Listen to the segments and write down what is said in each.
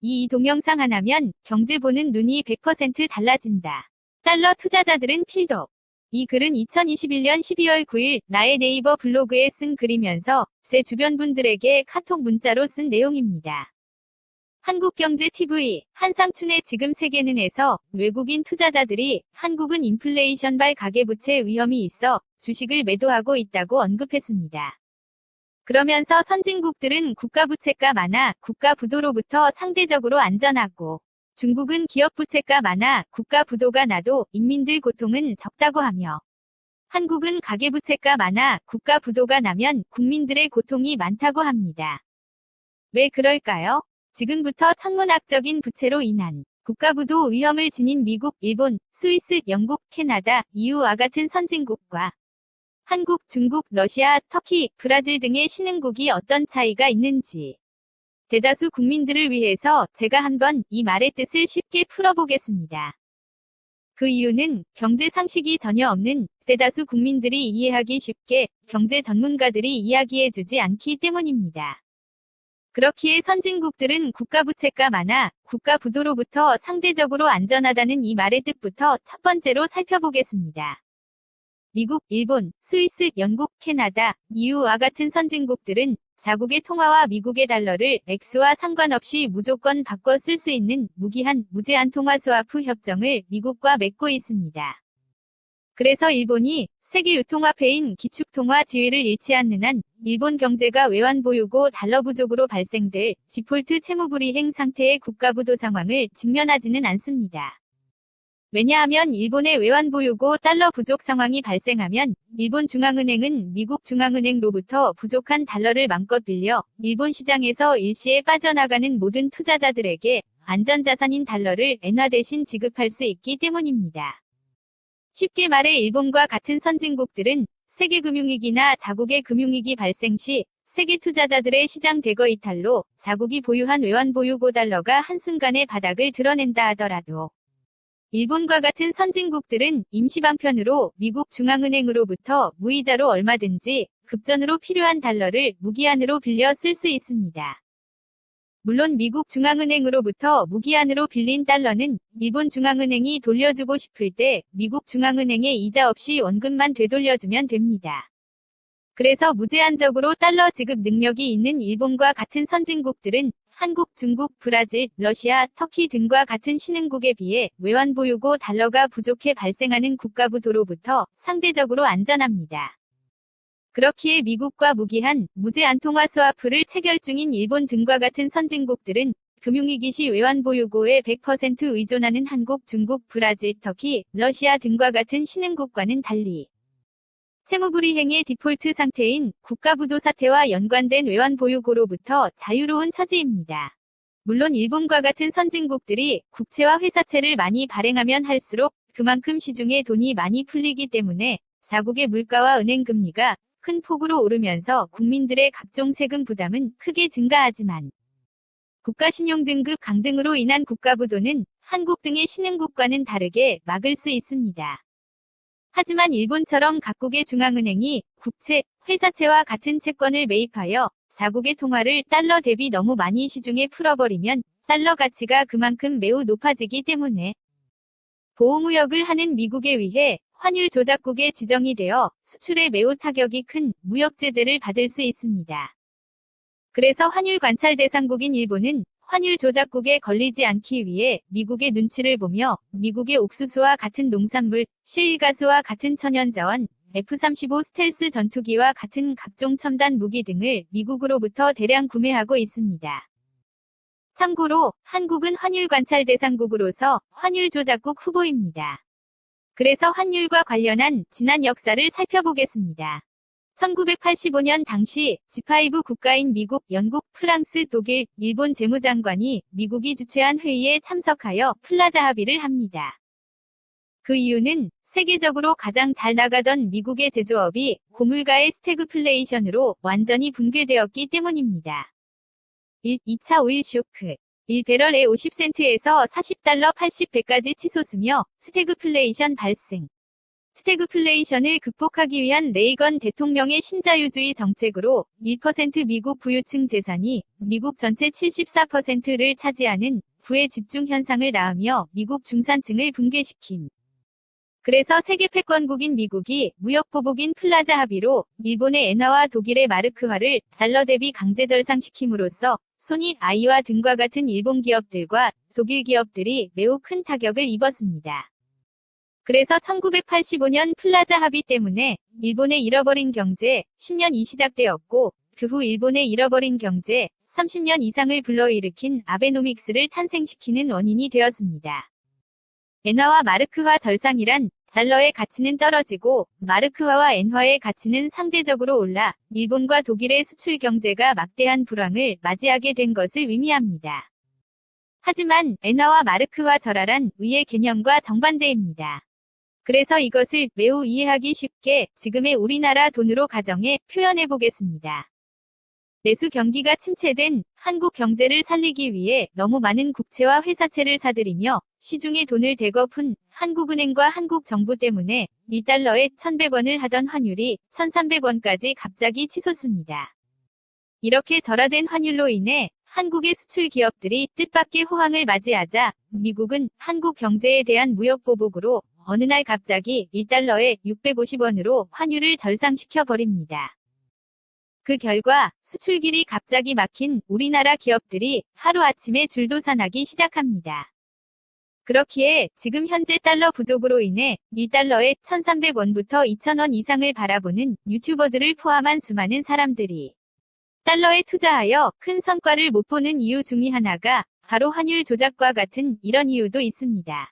이 동영상 하나면 경제 보는 눈이 100% 달라진다. 달러 투자자들은 필독. 이 글은 2021년 12월 9일 나의 네이버 블로그에 쓴 글이면서 제 주변 분들에게 카톡 문자로 쓴 내용입니다. 한국경제TV, 한상춘의 지금 세계는에서 외국인 투자자들이 한국은 인플레이션발 가계부채 위험이 있어 주식을 매도하고 있다고 언급했습니다. 그러면서 선진국들은 국가부채가 많아 국가부도로부터 상대적으로 안전하고 중국은 기업부채가 많아 국가부도가 나도 인민들 고통은 적다고 하며 한국은 가계부채가 많아 국가부도가 나면 국민들의 고통이 많다고 합니다. 왜 그럴까요? 지금부터 천문학적인 부채로 인한 국가부도 위험을 지닌 미국, 일본, 스위스, 영국, 캐나다, EU와 같은 선진국과 한국, 중국, 러시아, 터키, 브라질 등의 신흥국이 어떤 차이가 있는지 대다수 국민들을 위해서 제가 한번 이 말의 뜻을 쉽게 풀어보겠습니다. 그 이유는 경제 상식이 전혀 없는 대다수 국민들이 이해하기 쉽게 경제 전문가들이 이야기해주지 않기 때문입니다. 그렇기에 선진국들은 국가부채가 많아 국가부도로부터 상대적으로 안전하다는 이 말의 뜻부터 첫 번째로 살펴보겠습니다. 미국, 일본, 스위스, 영국, 캐나다, EU와 같은 선진국들은 자국의 통화와 미국의 달러를 액수와 상관없이 무조건 바꿔 쓸 수 있는 무기한, 무제한 통화 스와프 협정을 미국과 맺고 있습니다. 그래서 일본이 세계 유통화폐인 기축통화 지위를 잃지 않는 한 일본 경제가 외환 보유고 달러 부족으로 발생될 디폴트 채무불이행 상태의 국가부도 상황을 직면하지는 않습니다. 왜냐하면 일본의 외환 보유고 달러 부족 상황이 발생하면 일본 중앙은행은 미국 중앙은행로부터 부족한 달러를 맘껏 빌려 일본 시장에서 일시에 빠져나가는 모든 투자자들에게 안전자산인 달러를 엔화 대신 지급할 수 있기 때문입니다. 쉽게 말해 일본과 같은 선진국들은 세계 금융위기나 자국의 금융위기 발생 시 세계 투자자들의 시장 대거 이탈로 자국이 보유한 외환 보유고 달러가 한순간에 바닥을 드러낸다 하더라도 일본과 같은 선진국들은 임시방편으로 미국 중앙은행으로부터 무이자로 얼마든지 급전으로 필요한 달러를 무기한으로 빌려 쓸 수 있습니다. 물론 미국 중앙은행으로부터 무기한으로 빌린 달러는 일본 중앙은행이 돌려주고 싶을 때 미국 중앙은행에 이자 없이 원금만 되돌려주면 됩니다. 그래서 무제한적으로 달러 지급 능력이 있는 일본과 같은 선진국들은 한국, 중국, 브라질, 러시아, 터키 등과 같은 신흥국에 비해 외환 보유고 달러가 부족해 발생하는 국가부도로부터 상대적으로 안전합니다. 그렇기에 미국과 무기한, 무제한 통화 스와프를 체결 중인 일본 등과 같은 선진국들은 금융위기 시 외환 보유고에 100% 의존하는 한국, 중국, 브라질, 터키, 러시아 등과 같은 신흥국과는 달리 채무불이행의 디폴트 상태인 국가부도 사태와 연관된 외환 보유고로부터 자유로운 처지입니다. 물론 일본과 같은 선진국들이 국채와 회사채를 많이 발행하면 할수록 그만큼 시중에 돈이 많이 풀리기 때문에 자국의 물가와 은행 금리가 큰 폭으로 오르면서 국민들의 각종 세금 부담은 크게 증가하지만 국가신용등급 강등으로 인한 국가부도는 한국 등의 신흥국과는 다르게 막을 수 있습니다. 하지만 일본처럼 각국의 중앙은행이 국채, 회사채와 같은 채권을 매입하여 자국의 통화를 달러 대비 너무 많이 시중에 풀어버리면 달러 가치가 그만큼 매우 높아지기 때문에 보호무역을 하는 미국에 의해 환율 조작국에 지정이 되어 수출에 매우 타격이 큰 무역 제재를 받을 수 있습니다. 그래서 환율 관찰 대상국인 일본은 환율 조작국에 걸리지 않기 위해 미국의 눈치를 보며 미국의 옥수수와 같은 농산물, 셰일가스와 같은 천연자원, F-35 스텔스 전투기와 같은 각종 첨단 무기 등을 미국으로부터 대량 구매하고 있습니다. 참고로 한국은 환율 관찰 대상국으로서 환율 조작국 후보입니다. 그래서 환율과 관련한 지난 역사를 살펴보겠습니다. 1985년 당시 G5 국가인 미국, 영국, 프랑스, 독일, 일본 재무장관이 미국이 주최한 회의에 참석하여 플라자 합의를 합니다. 그 이유는 세계적으로 가장 잘 나가던 미국의 제조업이 고물가의 스태그플레이션으로 완전히 붕괴되었기 때문입니다. 2차 오일 쇼크 1배럴에 50센트에서 $40, 80배까지 치솟으며 스태그플레이션 발생. 스태그플레이션을 극복하기 위한 레이건 대통령의 신자유주의 정책으로 1% 미국 부유층 재산이 미국 전체 74%를 차지하는 부의 집중 현상을 낳으며 미국 중산층을 붕괴시킴. 그래서 세계 패권국인 미국이 무역보복인 플라자 합의로 일본의 엔화와 독일의 마르크화를 달러 대비 강제 절상시킴으로써 소니, 아이와 등과 같은 일본 기업들과 독일 기업들이 매우 큰 타격을 입었습니다. 그래서 1985년 플라자 합의 때문에 일본의 잃어버린 경제 10년이 시작되었고 그 후 일본의 잃어버린 경제 30년 이상을 불러일으킨 아베노믹스를 탄생시키는 원인이 되었습니다. 엔화와 마르크화 절상이란 달러의 가치는 떨어지고 마르크화와 엔화의 가치는 상대적으로 올라 일본과 독일의 수출 경제가 막대한 불황을 맞이하게 된 것을 의미합니다. 하지만 엔화와 마르크화 절하란 위의 개념과 정반대입니다. 그래서 이것을 매우 이해하기 쉽게 지금의 우리나라 돈으로 가정해 표현해 보겠습니다. 내수 경기가 침체된 한국 경제를 살리기 위해 너무 많은 국채와 회사채를 사들이며 시중에 돈을 대거 푼 한국은행과 한국 정부 때문에 1달러에 1,100원을 하던 환율이 1,300원까지 갑자기 치솟습니다. 이렇게 절하된 환율로 인해 한국의 수출 기업들이 뜻밖의 호황을 맞이하자 미국은 한국 경제에 대한 무역 보복으로 어느 날 갑자기 1달러에 650원으로 환율을 절상시켜 버립니다. 그 결과 수출길이 갑자기 막힌 우리나라 기업들이 하루아침에 줄도산하기 시작합니다. 그렇기에 지금 현재 달러 부족으로 인해 1달러에 1,300원부터 2,000원 이상을 바라보는 유튜버들을 포함한 수많은 사람들이 달러에 투자하여 큰 성과를 못 보는 이유 중의 하나가 바로 환율 조작과 같은 이런 이유도 있습니다.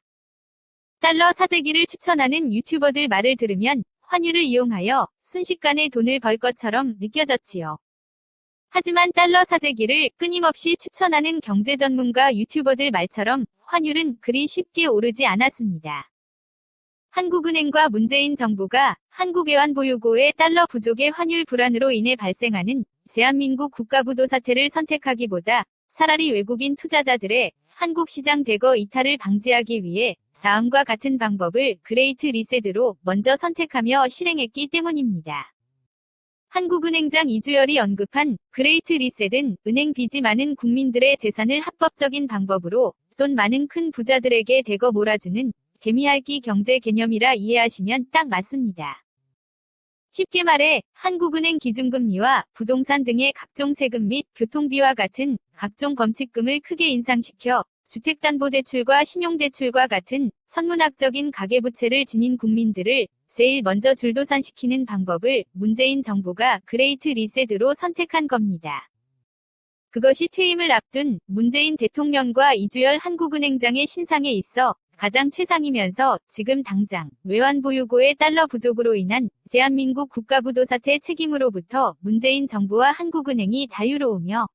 달러 사재기를 추천하는 유튜버들 말을 들으면 환율을 이용하여 순식간에 돈을 벌 것처럼 느껴졌지요. 하지만 달러 사재기를 끊임없이 추천하는 경제 전문가 유튜버들 말처럼 환율은 그리 쉽게 오르지 않았습니다. 한국은행과 문재인 정부가 한국 애완보유고의 달러 부족의 환율 불안으로 인해 발생하는 대한민국 국가부도 사태를 선택하기보다 차라리 외국인 투자자들의 한국 시장 대거 이탈을 방지하기 위해 다음과 같은 방법을 그레이트 리셋으로 먼저 선택하며 실행했기 때문입니다. 한국은행장 이주열이 언급한 그레이트 리셋은 은행 빚이 많은 국민들의 재산을 합법적인 방법으로 돈 많은 큰 부자들에게 대거 몰아주는 개미핥기 경제 개념이라 이해하시면 딱 맞습니다. 쉽게 말해 한국은행 기준금리와 부동산 등의 각종 세금 및 교통비와 같은 각종 범칙금을 크게 인상시켜 주택담보대출과 신용대출과 같은 선문학적인 가계부채를 지닌 국민들을 제일 먼저 줄도산시키는 방법을 문재인 정부가 그레이트 리셋으로 선택한 겁니다. 그것이 퇴임을 앞둔 문재인 대통령과 이주열 한국은행장의 신상에 있어 가장 최상이면서 지금 당장 외환보유고의 달러 부족으로 인한 대한민국 국가부도 사태 책임으로부터 문재인 정부와 한국은행이 자유로우며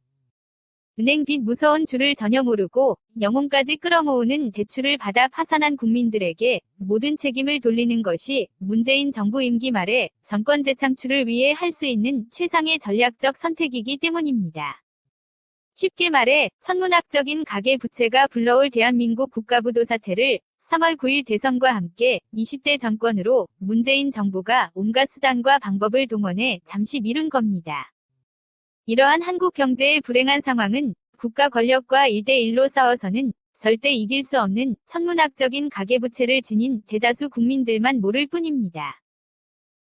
은행 빚 무서운 줄을 전혀 모르고 영혼까지 끌어모으는 대출을 받아 파산한 국민들에게 모든 책임을 돌리는 것이 문재인 정부 임기 말에 정권 재창출을 위해 할 수 있는 최상의 전략적 선택이기 때문입니다. 쉽게 말해 천문학적인 가계부채가 불러올 대한민국 국가부도 사태를 3월 9일 대선과 함께 20대 정권으로 문재인 정부가 온갖 수단과 방법을 동원해 잠시 미룬 겁니다. 이러한 한국 경제의 불행한 상황은 국가 권력과 1대1로 싸워서는 절대 이길 수 없는 천문학적인 가계부채를 지닌 대다수 국민들만 모를 뿐입니다.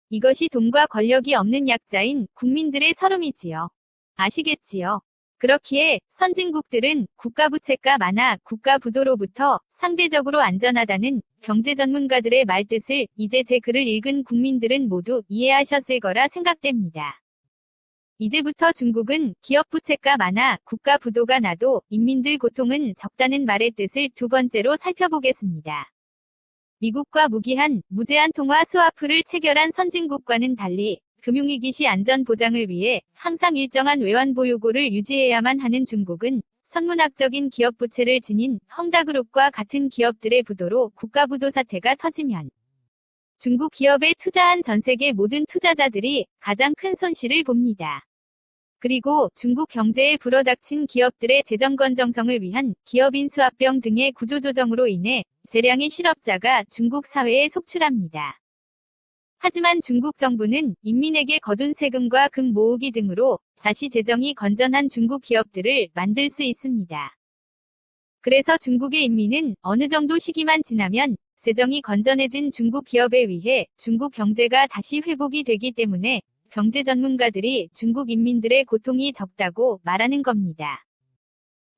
이것이 돈과 권력이 없는 약자인 국민들의 서름이지요. 아시겠지요? 그렇기에 선진국들은 국가부채가 많아 국가부도로부터 상대적으로 안전하다는 경제 전문가들의 말뜻을 이제 제 글을 읽은 국민들은 모두 이해하셨을 거라 생각됩니다. 이제부터 중국은 기업 부채가 많아 국가 부도가 나도 인민들 고통은 적다는 말의 뜻을 두 번째로 살펴보겠습니다. 미국과 무기한, 무제한 통화 스와프를 체결한 선진국과는 달리 금융위기 시 안전 보장을 위해 항상 일정한 외환 보유고를 유지해야만 하는 중국은 선문학적인 기업 부채를 지닌 헝다그룹과 같은 기업들의 부도로 국가 부도 사태가 터지면 중국 기업에 투자한 전 세계 모든 투자자들이 가장 큰 손실을 봅니다. 그리고 중국 경제에 불어닥친 기업들의 재정 건정성을 위한 기업 인수합병 등의 구조조정으로 인해 대량의 실업자가 중국 사회에 속출합니다. 하지만 중국 정부는 인민에게 거둔 세금과 금 모으기 등으로 다시 재정이 건전한 중국 기업들을 만들 수 있습니다. 그래서 중국의 인민은 어느 정도 시기만 지나면 재정이 건전해진 중국 기업에 의해 중국 경제가 다시 회복이 되기 때문에 경제 전문가들이 중국 인민들의 고통이 적다고 말하는 겁니다.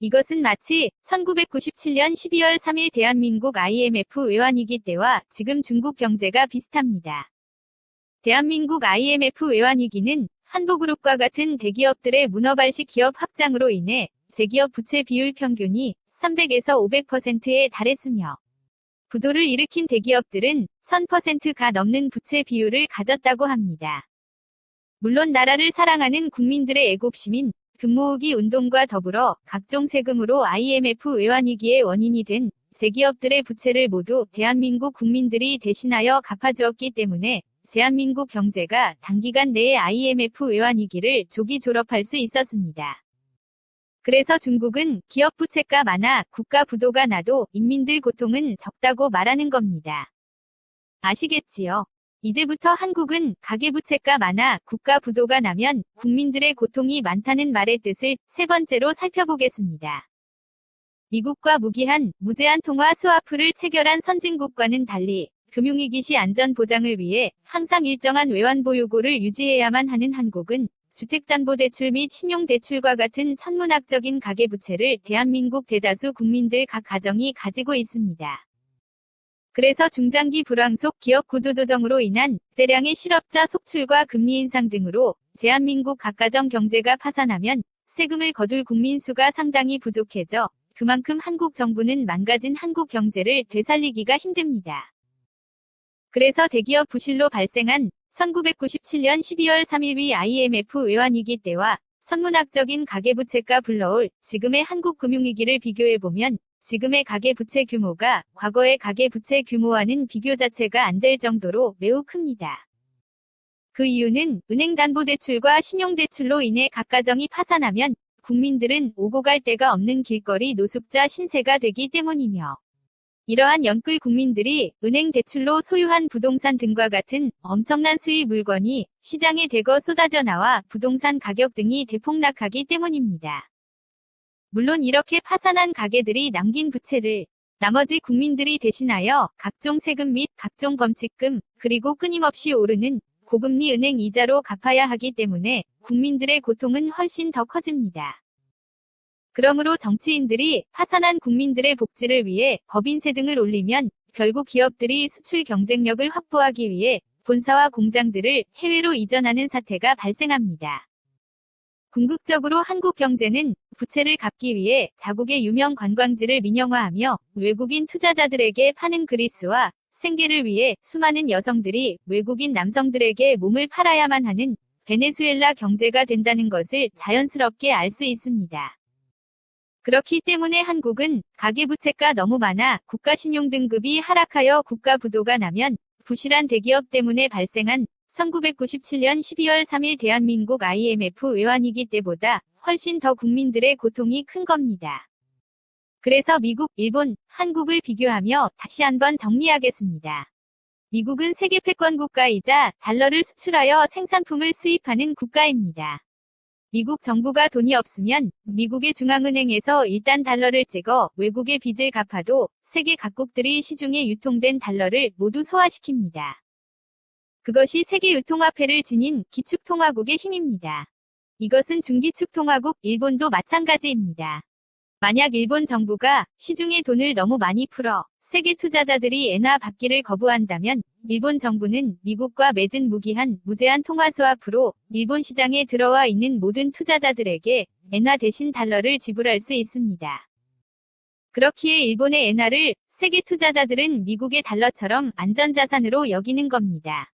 이것은 마치 1997년 12월 3일 대한민국 IMF 외환위기 때와 지금 중국 경제가 비슷합니다. 대한민국 IMF 외환위기는 한보그룹과 같은 대기업들의 문어발식 기업 확장으로 인해 대기업 부채 비율 평균이 300에서 500%에 달했으며 부도를 일으킨 대기업들은 1000%가 넘는 부채 비율을 가졌다고 합니다. 물론 나라를 사랑하는 국민들의 애국심인 금모으기 운동과 더불어 각종 세금으로 IMF 외환위기의 원인이 된 대기업들의 부채를 모두 대한민국 국민들이 대신하여 갚아주었기 때문에 대한민국 경제가 단기간 내에 IMF 외환위기를 조기 졸업할 수 있었습니다. 그래서 중국은 기업 부채가 많아 국가 부도가 나도 인민들 고통은 적다고 말하는 겁니다. 아시겠지요? 이제부터 한국은 가계부채가 많아 국가 부도가 나면 국민들의 고통이 많다는 말의 뜻을 세 번째로 살펴보겠습니다. 미국과 무기한, 무제한 통화 스와프를 체결한 선진국과는 달리 금융위기 시 안전 보장을 위해 항상 일정한 외환 보유고를 유지해야만 하는 한국은 주택담보대출 및 신용대출과 같은 천문학적인 가계부채를 대한민국 대다수 국민들 각 가정이 가지고 있습니다. 그래서 중장기 불황 속 기업 구조조정으로 인한 대량의 실업자 속출과 금리 인상 등으로 대한민국 각 가정 경제가 파산하면 세금을 거둘 국민 수가 상당히 부족해져 그만큼 한국 정부는 망가진 한국 경제를 되살리기가 힘듭니다. 그래서 대기업 부실로 발생한 1997년 12월 3일 위 IMF 외환위기 때와 선문학적인 가계부채가 불러올 지금의 한국 금융위기를 비교해보면 지금의 가계부채 규모가 과거의 가계부채 규모와는 비교 자체가 안 될 정도로 매우 큽니다. 그 이유는 은행담보대출과 신용대출로 인해 각 가정이 파산하면 국민들은 오고 갈 데가 없는 길거리 노숙자 신세가 되기 때문이며 이러한 연끌 국민들이 은행 대출로 소유한 부동산 등과 같은 엄청난 수입 물건이 시장에 대거 쏟아져 나와 부동산 가격 등이 대폭락하기 때문입니다. 물론 이렇게 파산한 가게들이 남긴 부채를 나머지 국민들이 대신하여 각종 세금 및 각종 범칙금 그리고 끊임없이 오르는 고금리 은행 이자로 갚아야 하기 때문에 국민들의 고통은 훨씬 더 커집니다. 그러므로 정치인들이 파산한 국민들의 복지를 위해 법인세 등을 올리면 결국 기업들이 수출 경쟁력을 확보하기 위해 본사와 공장들을 해외로 이전하는 사태가 발생합니다. 궁극적으로 한국 경제는 부채를 갚기 위해 자국의 유명 관광지를 민영화하며 외국인 투자자들에게 파는 그리스와 생계를 위해 수많은 여성들이 외국인 남성들에게 몸을 팔아야만 하는 베네수엘라 경제가 된다는 것을 자연스럽게 알 수 있습니다. 그렇기 때문에 한국은 가계부채가 너무 많아 국가신용등급이 하락하여 국가부도가 나면 부실한 대기업 때문에 발생한 1997년 12월 3일 대한민국 IMF 외환위기 때보다 훨씬 더 국민들의 고통이 큰 겁니다. 그래서 미국, 일본, 한국을 비교하며 다시 한번 정리하겠습니다. 미국은 세계 패권 국가이자 달러를 수출하여 생산품을 수입하는 국가입니다. 미국 정부가 돈이 없으면 미국의 중앙은행에서 일단 달러를 찍어 외국의 빚을 갚아도 세계 각국들이 시중에 유통된 달러를 모두 소화시킵니다. 그것이 세계유통화폐를 지닌 기축통화국의 힘입니다. 이것은 중기축통화국 일본도 마찬가지입니다. 만약 일본 정부가 시중에 돈을 너무 많이 풀어 세계 투자자들이 엔화 받기를 거부한다면 일본 정부는 미국과 맺은 무기한 무제한 통화 스와프로 일본 시장에 들어와 있는 모든 투자자들에게 엔화 대신 달러를 지불할 수 있습니다. 그렇기에 일본의 엔화를 세계 투자자들은 미국의 달러처럼 안전자산으로 여기는 겁니다.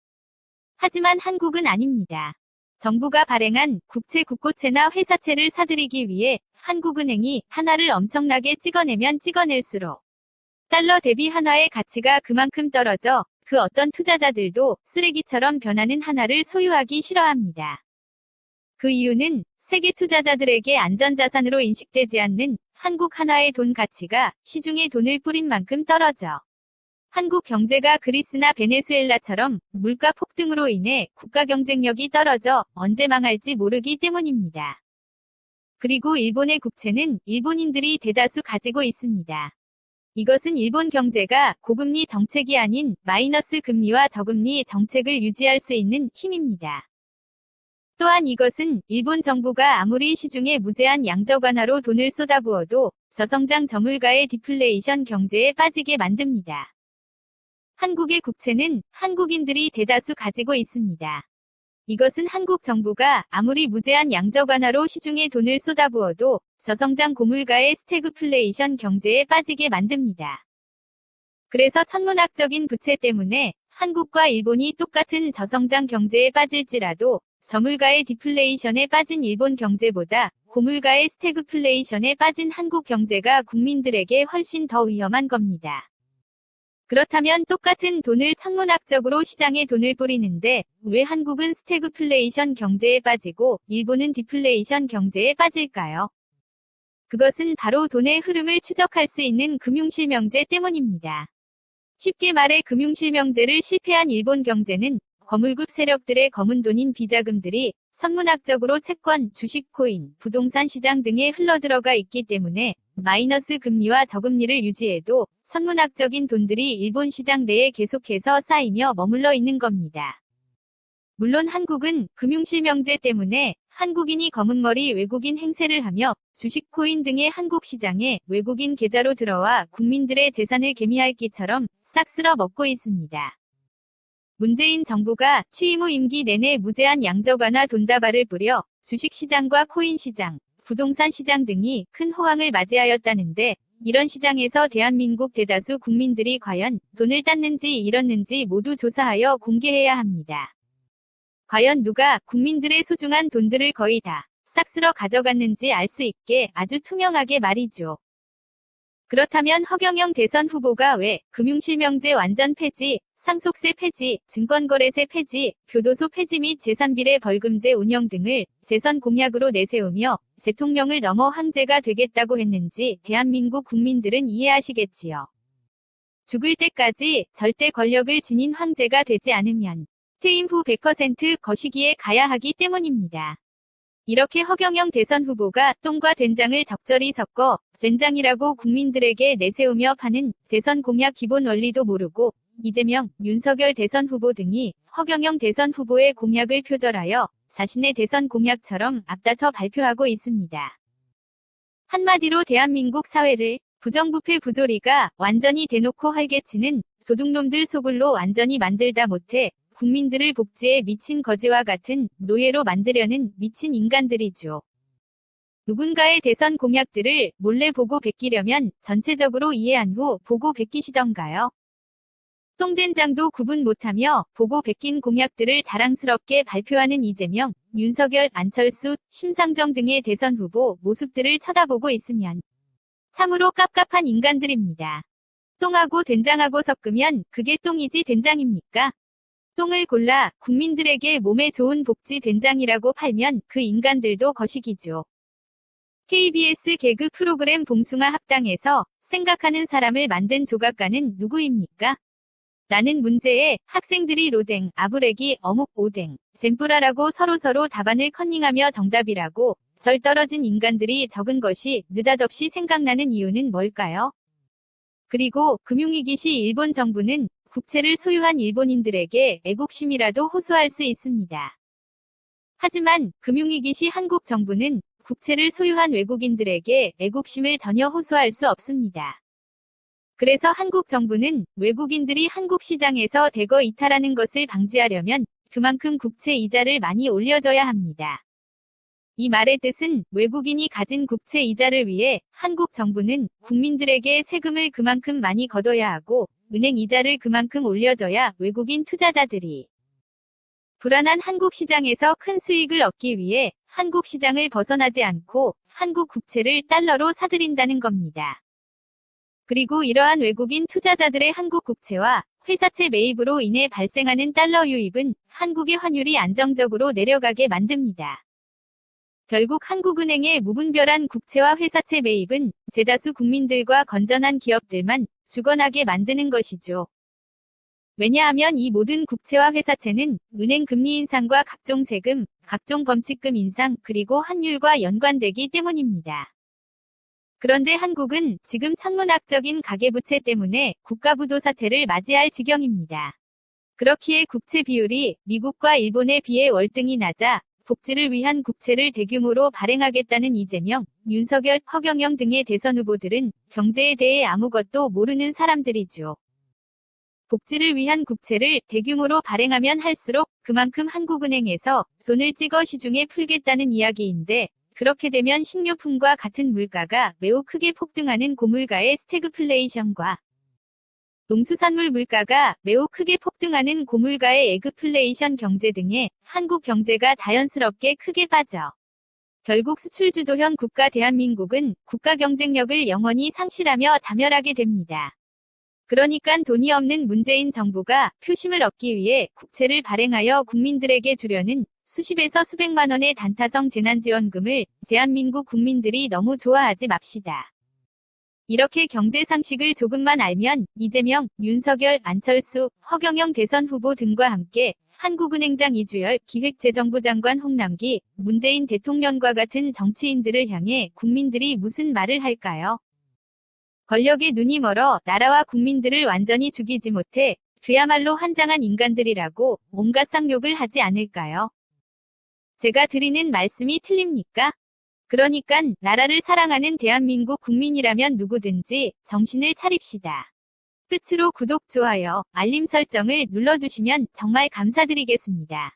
하지만 한국은 아닙니다. 정부가 발행한 국채 국고채나 회사채를 사들이기 위해 한국은행이 한화를 엄청나게 찍어내면 찍어낼수록 달러 대비 한화의 가치가 그만큼 떨어져 그 어떤 투자자들도 쓰레기처럼 변하는 한화를 소유하기 싫어합니다. 그 이유는 세계 투자자들에게 안전자산으로 인식되지 않는 한국 한화의 돈 가치가 시중에 돈을 뿌린 만큼 떨어져 한국 경제가 그리스나 베네수엘라처럼 물가 폭등으로 인해 국가 경쟁력이 떨어져 언제 망할지 모르기 때문입니다. 그리고 일본의 국채는 일본인들이 대다수 가지고 있습니다. 이것은 일본 경제가 고금리 정책이 아닌 마이너스 금리와 저금리 정책을 유지할 수 있는 힘입니다. 또한 이것은 일본 정부가 아무리 시중에 무제한 양적 완화로 돈을 쏟아부어도 저성장 저물가의 디플레이션 경제에 빠지게 만듭니다. 한국의 국채는 한국인들이 대다수 가지고 있습니다. 이것은 한국 정부가 아무리 무제한 양적 완화로 시중에 돈을 쏟아부어도 저성장 고물가의 스태그플레이션 경제에 빠지게 만듭니다. 그래서 천문학적인 부채 때문에 한국과 일본이 똑같은 저성장 경제에 빠질지라도 저물가의 디플레이션에 빠진 일본 경제보다 고물가의 스태그플레이션에 빠진 한국 경제가 국민들에게 훨씬 더 위험한 겁니다. 그렇다면 똑같은 돈을 천문학적으로 시장에 돈을 뿌리는데 왜 한국은 스태그플레이션 경제에 빠지고 일본은 디플레이션 경제에 빠질까요? 그것은 바로 돈의 흐름을 추적할 수 있는 금융실명제 때문입니다. 쉽게 말해 금융실명제를 실패한 일본 경제는 거물급 세력들의 검은 돈인 비자금들이 선문학적으로 채권, 주식, 코인, 부동산 시장 등에 흘러들어가 있기 때문에 마이너스 금리와 저금리를 유지해도 선문학적인 돈들이 일본 시장 내에 계속해서 쌓이며 머물러 있는 겁니다. 물론 한국은 금융실명제 때문에 한국인이 검은머리 외국인 행세를 하며 주식, 코인 등의 한국 시장에 외국인 계좌로 들어와 국민들의 재산을 개미핥기처럼 싹 쓸어 먹고 있습니다. 문재인 정부가 취임 후 임기 내내 무제한 양적 완화 돈다발을 뿌려 주식시장과 코인시장, 부동산 시장 등이 큰 호황을 맞이하였다는데 이런 시장에서 대한민국 대다수 국민들이 과연 돈을 땄는지 잃었는지 모두 조사하여 공개해야 합니다. 과연 누가 국민들의 소중한 돈들을 거의 다 싹 쓸어 가져갔는지 알 수 있게 아주 투명하게 말이죠. 그렇다면 허경영 대선 후보가 왜 금융실명제 완전 폐지, 상속세 폐지, 증권거래세 폐지, 교도소 폐지 및 재산비례 벌금제 운영 등을 재선 공약으로 내세우며 대통령을 넘어 황제가 되겠다고 했는지 대한민국 국민들은 이해하시겠지요. 죽을 때까지 절대 권력을 지닌 황제가 되지 않으면 퇴임 후 100% 거시기에 가야 하기 때문입니다. 이렇게 허경영 대선 후보가 똥과 된장을 적절히 섞어 된장이라고 국민들에게 내세우며 파는 대선 공약 기본 원리도 모르고 이재명, 윤석열 대선 후보 등이 허경영 대선 후보의 공약을 표절하여 자신의 대선 공약처럼 앞다퉈 발표하고 있습니다. 한마디로 대한민국 사회를 부정부패 부조리가 완전히 대놓고 활개치는 도둑놈들 소굴로 완전히 만들다 못해 국민들을 복지에 미친 거지와 같은 노예로 만들려는 미친 인간들이죠. 누군가의 대선 공약들을 몰래 보고 베끼려면 전체적으로 이해한 후 보고 베끼시던가요? 똥된장도 구분 못하며 보고 베낀 공약들을 자랑스럽게 발표하는 이재명, 윤석열, 안철수, 심상정 등의 대선 후보 모습들을 쳐다보고 있으면 참으로 깝깝한 인간들입니다. 똥하고 된장하고 섞으면 그게 똥이지 된장입니까? 똥을 골라 국민들에게 몸에 좋은 복지 된장이라고 팔면 그 인간들도 거식이죠. KBS 개그 프로그램 봉숭아 학당에서 생각하는 사람을 만든 조각가는 누구입니까? 라는 문제에 학생들이 로댕, 아부레기, 어묵, 오뎅, 젠뿌라라고 서로서로 답안을 컨닝하며 정답이라고 썰 떨어진 인간들이 적은 것이 느닷없이 생각나는 이유는 뭘까요? 그리고 금융위기 시 일본 정부는 국채를 소유한 일본인들에게 애국심이라도 호소할 수 있습니다. 하지만 금융위기 시 한국 정부는 국채를 소유한 외국인들에게 애국심을 전혀 호소할 수 없습니다. 그래서 한국 정부는 외국인들이 한국 시장에서 대거 이탈하는 것을 방지하려면 그만큼 국채 이자를 많이 올려줘야 합니다. 이 말의 뜻은 외국인이 가진 국채 이자를 위해 한국 정부는 국민들에게 세금을 그만큼 많이 걷어야 하고 은행 이자를 그만큼 올려줘야 외국인 투자자들이 불안한 한국 시장에서 큰 수익을 얻기 위해 한국 시장을 벗어나지 않고 한국 국채를 달러로 사들인다는 겁니다. 그리고 이러한 외국인 투자자들의 한국 국채와 회사채 매입으로 인해 발생하는 달러 유입은 한국의 환율이 안정적으로 내려가게 만듭니다. 결국 한국은행의 무분별한 국채와 회사채 매입은 대다수 국민들과 건전한 기업들만 주건하게 만드는 것이죠. 왜냐하면 이 모든 국채와 회사채는 은행 금리 인상과 각종 세금, 각종 범칙금 인상, 그리고 환율과 연관되기 때문입니다. 그런데 한국은 지금 천문학적인 가계부채 때문에 국가부도 사태를 맞이할 지경입니다. 그렇기에 국채 비율이 미국과 일본에 비해 월등히 낮아 복지를 위한 국채를 대규모로 발행하겠다는 이재명, 윤석열, 허경영 등의 대선 후보들은 경제에 대해 아무것도 모르는 사람들이죠. 복지를 위한 국채를 대규모로 발행하면 할수록 그만큼 한국은행에서 돈을 찍어 시중에 풀겠다는 이야기인데, 그렇게 되면 식료품과 같은 물가가 매우 크게 폭등하는 고물가의 스태그플레이션과 농수산물 물가가 매우 크게 폭등하는 고물가의 에그플레이션 경제 등의 한국 경제가 자연스럽게 크게 빠져 결국 수출주도형 국가 대한민국은 국가 경쟁력을 영원히 상실하며 자멸하게 됩니다. 그러니깐 돈이 없는 문재인 정부가 표심을 얻기 위해 국채를 발행하여 국민들에게 주려는 수십에서 수백만 원의 단타성 재난지원금을 대한민국 국민들이 너무 좋아하지 맙시다. 이렇게 경제 상식을 조금만 알면 이재명, 윤석열, 안철수, 허경영 대선 후보 등과 함께 한국은행장 이주열, 기획재정부 장관 홍남기, 문재인 대통령과 같은 정치인들을 향해 국민들이 무슨 말을 할까요? 권력에 눈이 멀어 나라와 국민들을 완전히 죽이지 못해 그야말로 환장한 인간들이라고 온갖 쌍욕을 하지 않을까요? 제가 드리는 말씀이 틀립니까? 그러니깐 나라를 사랑하는 대한민국 국민이라면 누구든지 정신을 차립시다. 끝으로 구독, 좋아요, 알림 설정을 눌러주시면 정말 감사드리겠습니다.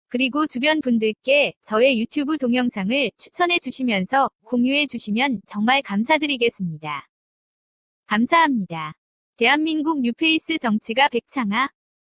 그리고 주변 분들께 저의 유튜브 동영상을 추천해 주시면서 공유해 주시면 정말 감사드리겠습니다. 감사합니다. 대한민국 뉴페이스 정치가 백창아